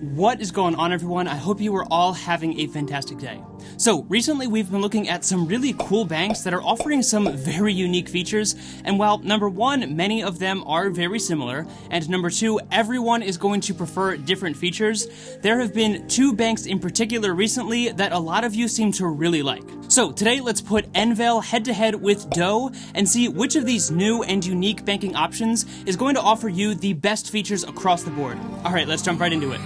What is going on, everyone? I hope you are all having a fantastic day. So recently we've been looking at some really cool banks that are offering some very unique features, and while number one, many of them are very similar, and number two, everyone is going to prefer different features, there have been two banks in particular recently that a lot of you seem to really like. So today let's put Envel head to head with Douugh and see which of these new and unique banking options is going to offer you the best features across the board. Alright, let's jump right into it.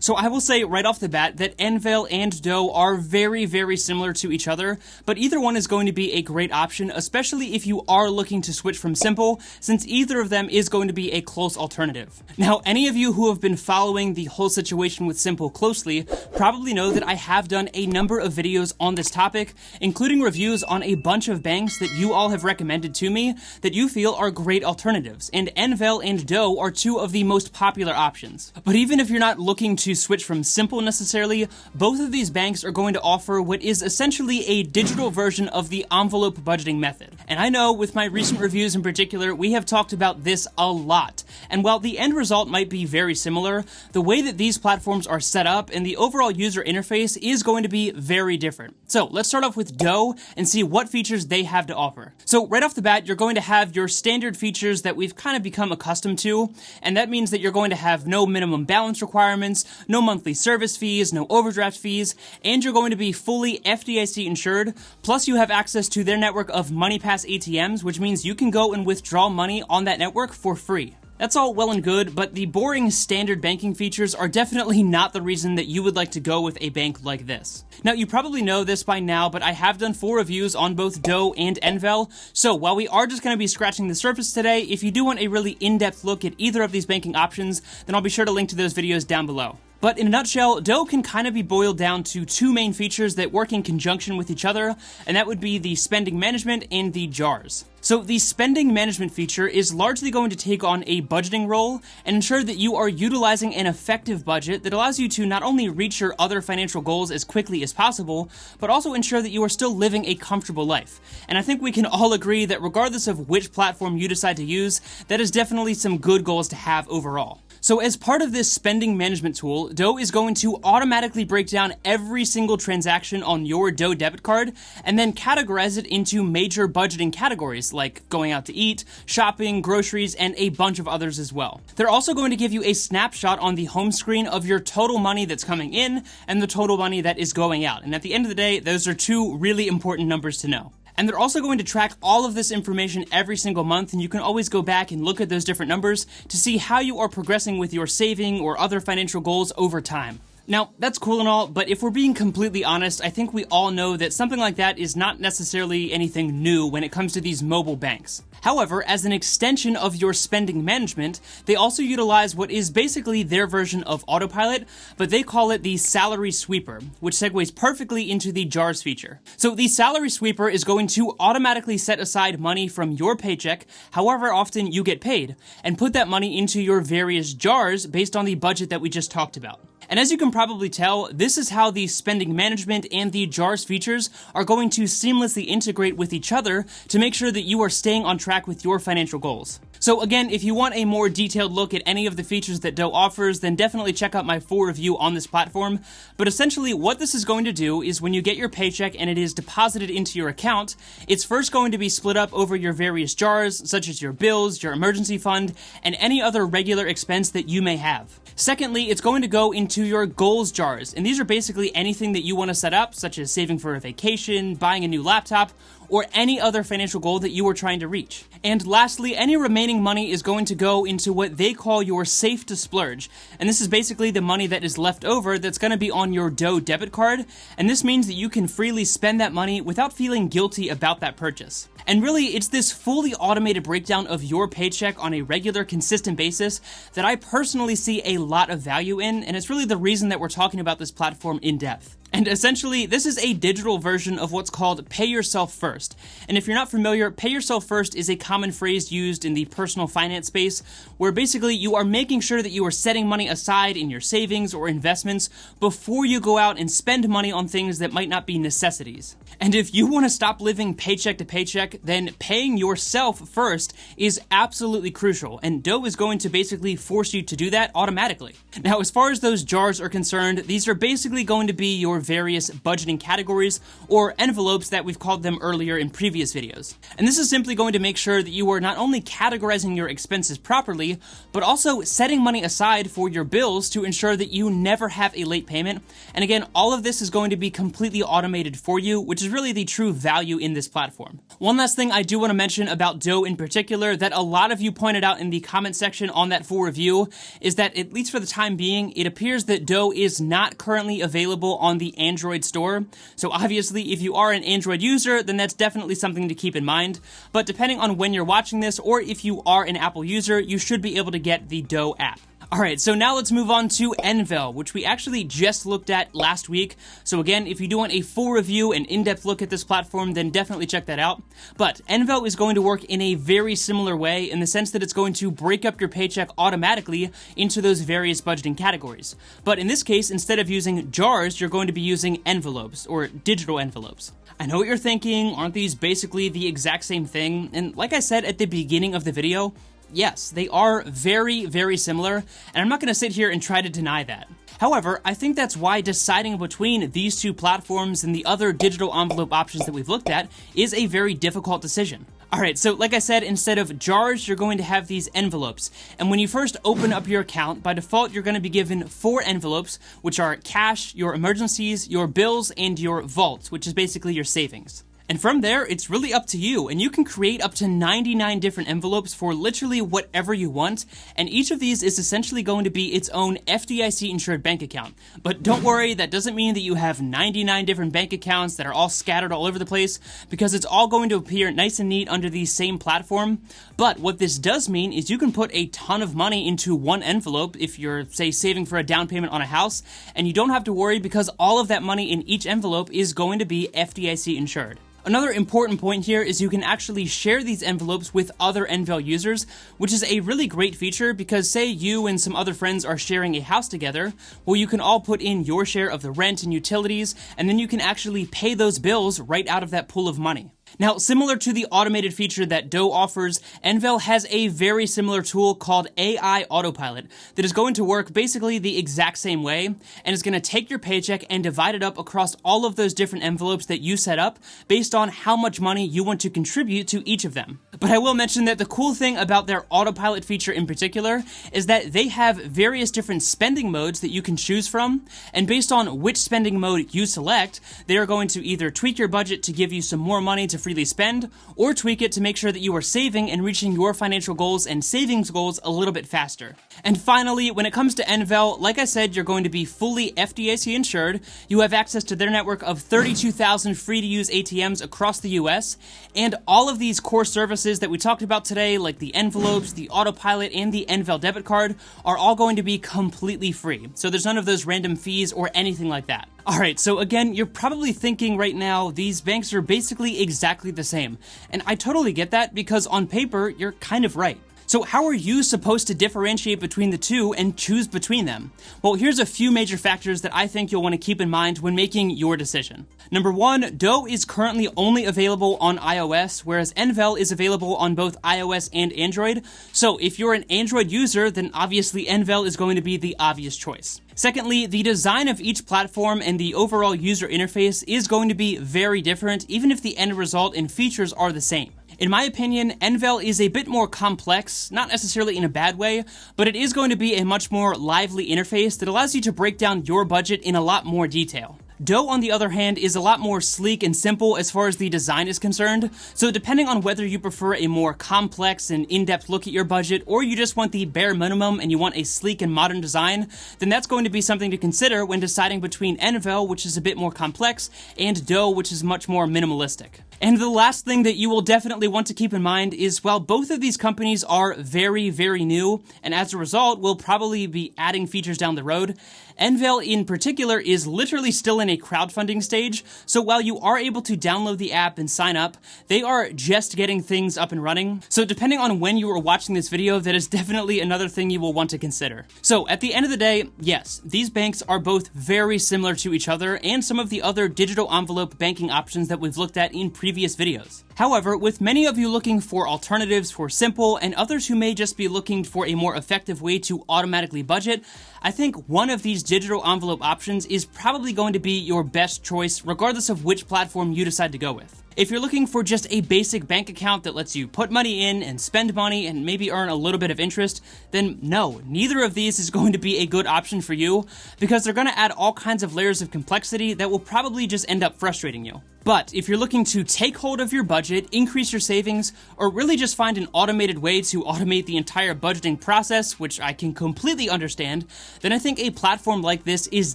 So I will say right off the bat that Envel and Douugh are very, very similar to each other, but either one is going to be a great option, especially if you are looking to switch from Simple, since either of them is going to be a close alternative. Now, any of you who have been following the whole situation with Simple closely probably know that I have done a number of videos on this topic, including reviews on a bunch of banks that you all have recommended to me that you feel are great alternatives, and Envel and Douugh are two of the most popular options. But even if you're not looking to switch from Simple necessarily, both of these banks are going to offer what is essentially a digital version of the envelope budgeting method. And I know with my recent reviews in particular, we have talked about this a lot. And while the end result might be very similar, the way that these platforms are set up and the overall user interface is going to be very different. So let's start off with Douugh and see what features they have to offer. So right off the bat, you're going to have your standard features that we've kind of become accustomed to, and that means that you're going to have no minimum balance requirements, no monthly service fees, no overdraft fees, and you're going to be fully FDIC insured, plus you have access to their network of moneypass ATMs, which means you can go and withdraw money on that network for free. That's all well and good, but the boring standard banking features are definitely not the reason that you would like to go with a bank like this. Now, you probably know this by now, but I have done 4 reviews on both Douugh and Envel, so while we are just going to be scratching the surface today, if you do want a really in-depth look at either of these banking options, then I'll be sure to link to those videos down below. But in a nutshell, Douugh can kind of be boiled down to 2 main features that work in conjunction with each other, and that would be the spending management and the jars. So the spending management feature is largely going to take on a budgeting role and ensure that you are utilizing an effective budget that allows you to not only reach your other financial goals as quickly as possible, but also ensure that you are still living a comfortable life. And I think we can all agree that regardless of which platform you decide to use, that is definitely some good goals to have overall. So as part of this spending management tool, Douugh is going to automatically break down every single transaction on your Douugh debit card and then categorize it into major budgeting categories like going out to eat, shopping, groceries, and a bunch of others as well. They're also going to give you a snapshot on the home screen of your total money that's coming in and the total money that is going out. And at the end of the day, those are 2 really important numbers to know. And they're also going to track all of this information every single month, and you can always go back and look at those different numbers to see how you are progressing with your saving or other financial goals over time. Now, that's cool and all, but if we're being completely honest, I think we all know that something like that is not necessarily anything new when it comes to these mobile banks. However, as an extension of your spending management, they also utilize what is basically their version of autopilot, but they call it the salary sweeper, which segues perfectly into the jars feature. So the salary sweeper is going to automatically set aside money from your paycheck, however often you get paid, and put that money into your various jars based on the budget that we just talked about. And as you can probably tell, this is how the spending management and the jars features are going to seamlessly integrate with each other to make sure that you are staying on track with your financial goals. So again, if you want a more detailed look at any of the features that Douugh offers, then definitely check out my full review on this platform. But essentially what this is going to do is when you get your paycheck and it is deposited into your account, it's first going to be split up over your various jars, such as your bills, your emergency fund, and any other regular expense that you may have. Secondly, it's going to go into your goals jars, and these are basically anything that you want to set up, such as saving for a vacation, buying a new laptop, or any other financial goal that you are trying to reach. And lastly, any remaining money is going to go into what they call your safe to splurge, and this is basically the money that is left over that's going to be on your Douugh debit card, and this means that you can freely spend that money without feeling guilty about that purchase. And really, it's this fully automated breakdown of your paycheck on a regular, consistent basis that I personally see a lot of value in, and it's really the reason that we're talking about this platform in depth. And essentially, this is a digital version of what's called pay yourself first. And if you're not familiar, pay yourself first is a common phrase used in the personal finance space, where basically you are making sure that you are setting money aside in your savings or investments before you go out and spend money on things that might not be necessities. And if you want to stop living paycheck to paycheck, then paying yourself first is absolutely crucial, and Douugh is going to basically force you to do that automatically. Now, as far as those jars are concerned, these are basically going to be your various budgeting categories, or envelopes that we've called them earlier in previous videos. And this is simply going to make sure that you are not only categorizing your expenses properly, but also setting money aside for your bills to ensure that you never have a late payment. And again, all of this is going to be completely automated for you, which is really the true value in this platform. One last thing I do want to mention about Douugh in particular that a lot of you pointed out in the comment section on that full review is that, at least for the time being, it appears that Douugh is not currently available on the Android store. So obviously, if you are an Android user, then that's definitely something to keep in mind. But depending on when you're watching this, or if you are an Apple user, you should be able to get the Douugh app. Alright, so now let's move on to Envel, which we actually just looked at last week. So again, if you do want a full review and in-depth look at this platform, then definitely check that out. But Envel is going to work in a very similar way, in the sense that it's going to break up your paycheck automatically into those various budgeting categories. But in this case, instead of using jars, you're going to be using envelopes, or digital envelopes. I know what you're thinking, aren't these basically the exact same thing? And like I said at the beginning of the video, yes, they are very, very similar, and I'm not going to sit here and try to deny that. However, I think that's why deciding between these two platforms and the other digital envelope options that we've looked at is a very difficult decision. Alright, so like I said, instead of jars, you're going to have these envelopes. And when you first open up your account, by default, you're going to be given 4 envelopes, which are cash, your emergencies, your bills, and your vault, which is basically your savings. And from there, it's really up to you, and you can create up to 99 different envelopes for literally whatever you want, and each of these is essentially going to be its own FDIC insured bank account. But don't worry, that doesn't mean that you have 99 different bank accounts that are all scattered all over the place, because it's all going to appear nice and neat under the same platform. But what this does mean is you can put a ton of money into one envelope if you're, say, saving for a down payment on a house, and you don't have to worry because all of that money in each envelope is going to be FDIC insured. Another important point here is you can actually share these envelopes with other Envel users, which is a really great feature because, say you and some other friends are sharing a house together, well, you can all put in your share of the rent and utilities, and then you can actually pay those bills right out of that pool of money. Now, similar to the automated feature that Douugh offers, Envel has a very similar tool called AI Autopilot that is going to work basically the exact same way, and is going to take your paycheck and divide it up across all of those different envelopes that you set up based on how much money you want to contribute to each of them. But I will mention that the cool thing about their autopilot feature in particular is that they have various different spending modes that you can choose from, and based on which spending mode you select, they are going to either tweak your budget to give you some more money to freely spend, or tweak it to make sure that you are saving and reaching your financial goals and savings goals a little bit faster. And finally, when it comes to Envel, like I said, you're going to be fully FDIC insured. You have access to their network of 32,000 free-to-use ATMs across the US, and all of these core services that we talked about today, like the envelopes, the autopilot, and the Envel debit card, are all going to be completely free. So there's none of those random fees or anything like that. Alright, so again, you're probably thinking right now, these banks are basically exactly the same. And I totally get that because on paper, you're kind of right. So how are you supposed to differentiate between the two and choose between them? Well, here's a few major factors that I think you'll want to keep in mind when making your decision. Number 1, Douugh is currently only available on iOS, whereas Envel is available on both iOS and Android. So if you're an Android user, then obviously Envel is going to be the obvious choice. Secondly, the design of each platform and the overall user interface is going to be very different, even if the end result and features are the same. In my opinion, Envel is a bit more complex, not necessarily in a bad way, but it is going to be a much more lively interface that allows you to break down your budget in a lot more detail. Douugh, on the other hand, is a lot more sleek and simple as far as the design is concerned, so depending on whether you prefer a more complex and in-depth look at your budget, or you just want the bare minimum and you want a sleek and modern design, then that's going to be something to consider when deciding between Envel, which is a bit more complex, and Douugh, which is much more minimalistic. And the last thing that you will definitely want to keep in mind is while both of these companies are very, very new, and as a result will probably be adding features down the road, Envel in particular is literally still in a crowdfunding stage, so while you are able to download the app and sign up, they are just getting things up and running. So depending on when you are watching this video, that is definitely another thing you will want to consider. So at the end of the day, yes, these banks are both very similar to each other and some of the other digital envelope banking options that we've looked at in previous videos. However, with many of you looking for alternatives for simple and others who may just be looking for a more effective way to automatically budget, I think one of these digital envelope options is probably going to be your best choice regardless of which platform you decide to go with. If you're looking for just a basic bank account that lets you put money in and spend money and maybe earn a little bit of interest, then no, neither of these is going to be a good option for you because they're going to add all kinds of layers of complexity that will probably just end up frustrating you. But if you're looking to take hold of your budget, increase your savings, or really just find an automated way to automate the entire budgeting process, which I can completely understand, then I think a platform like this is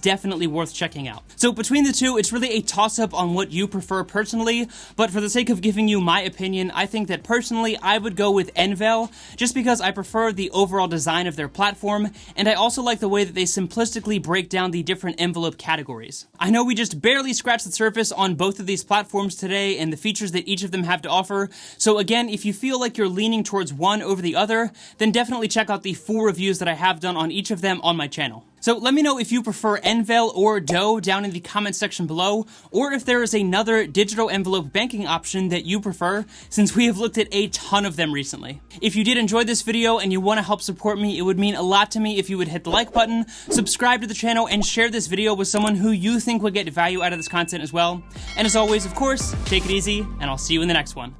definitely worth checking out. So between the two, it's really a toss-up on what you prefer personally, but for the sake of giving you my opinion, I think that personally I would go with Envel, just because I prefer the overall design of their platform, and I also like the way that they simplistically break down the different envelope categories. I know we just barely scratched the surface on both of these platforms today and the features that each of them have to offer. So again, if you feel like you're leaning towards one over the other, then definitely check out the full reviews that I have done on each of them on my channel. So let me know if you prefer Envel or Douugh down in the comment section below, or if there is another digital envelope banking option that you prefer, since we have looked at a ton of them recently. If you did enjoy this video and you want to help support me, it would mean a lot to me if you would hit the like button, subscribe to the channel, and share this video with someone who you think would get value out of this content as well. And as always, of course, take it easy, and I'll see you in the next one.